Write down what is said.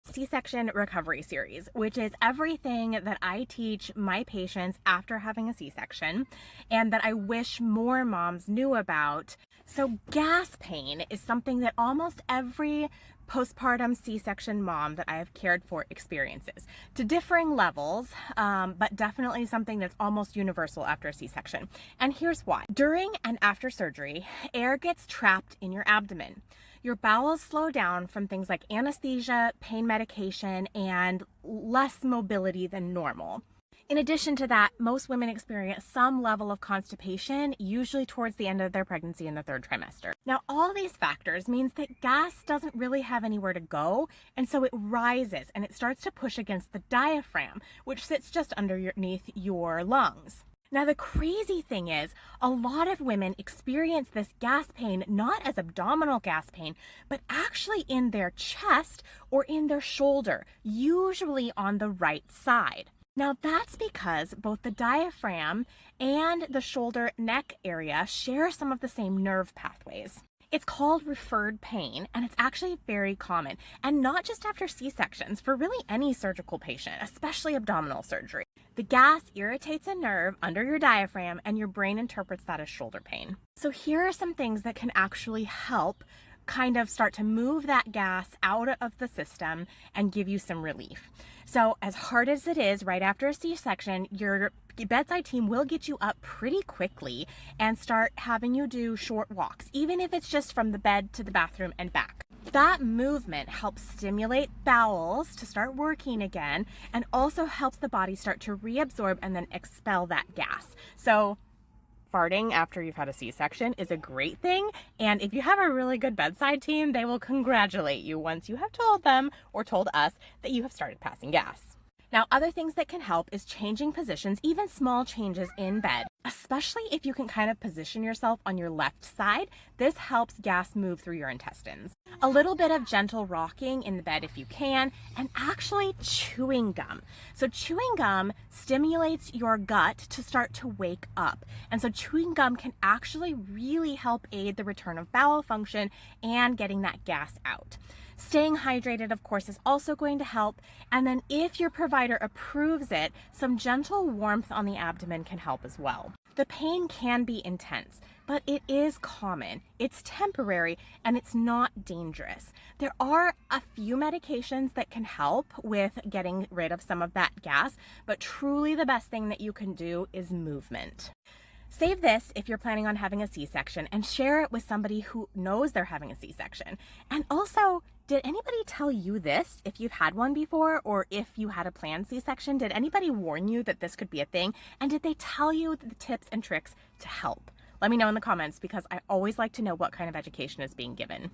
C-section recovery series, which is everything that I teach my patients after having a C-section and that I wish more moms knew about. So gas pain is something that almost every postpartum C-section mom that I have cared for experiences to differing levels, but definitely something that's almost universal after a C-section. And here's why. During and after surgery, air gets trapped in your abdomen. Your bowels slow down from things like anesthesia, pain medication, and less mobility than normal. In addition to that, most women experience some level of constipation, usually towards the end of their pregnancy in the third trimester. Now, all these factors means that gas doesn't really have anywhere to go, and so it rises and it starts to push against the diaphragm, which sits just underneath your lungs. Now, the crazy thing is, a lot of women experience this gas pain not as abdominal gas pain, but actually in their chest or in their shoulder, usually on the right side. Now, that's because both the diaphragm and the shoulder neck area share some of the same nerve pathways. It's called referred pain, and it's actually very common, and not just after C-sections, for really any surgical patient, especially abdominal surgery. The gas irritates a nerve under your diaphragm, and your brain interprets that as shoulder pain. So here are some things that can actually help kind of start to move that gas out of the system and give you some relief. So as hard as it is right after a C-section, your bedside team will get you up pretty quickly and start having you do short walks, even if it's just from the bed to the bathroom and back. That movement helps stimulate bowels to start working again and also helps the body start to reabsorb and then expel that gas. So farting after you've had a C-section is a great thing, and if you have a really good bedside team, they will congratulate you once you have told them or told us that you have started passing gas. Now, other things that can help is changing positions, even small changes in bed, especially if you can kind of position yourself on your left side. This helps gas move through your intestines. A little bit of gentle rocking in the bed if you can, and actually chewing gum. So chewing gum stimulates your gut to start to wake up. And so chewing gum can actually really help aid the return of bowel function and getting that gas out. Staying hydrated, of course, is also going to help. And then if your provider approves it, some gentle warmth on the abdomen can help as well. The pain can be intense, but it is common, it's temporary, and it's not dangerous. There are a few medications that can help with getting rid of some of that gas, but truly the best thing that you can do is movement. Save this if you're planning on having a C-section and share it with somebody who knows they're having a C-section. And also, did anybody tell you this if you've had one before, or if you had a planned C-section? Did anybody warn you that this could be a thing? And did they tell you the tips and tricks to help? Let me know in the comments, because I always like to know what kind of education is being given.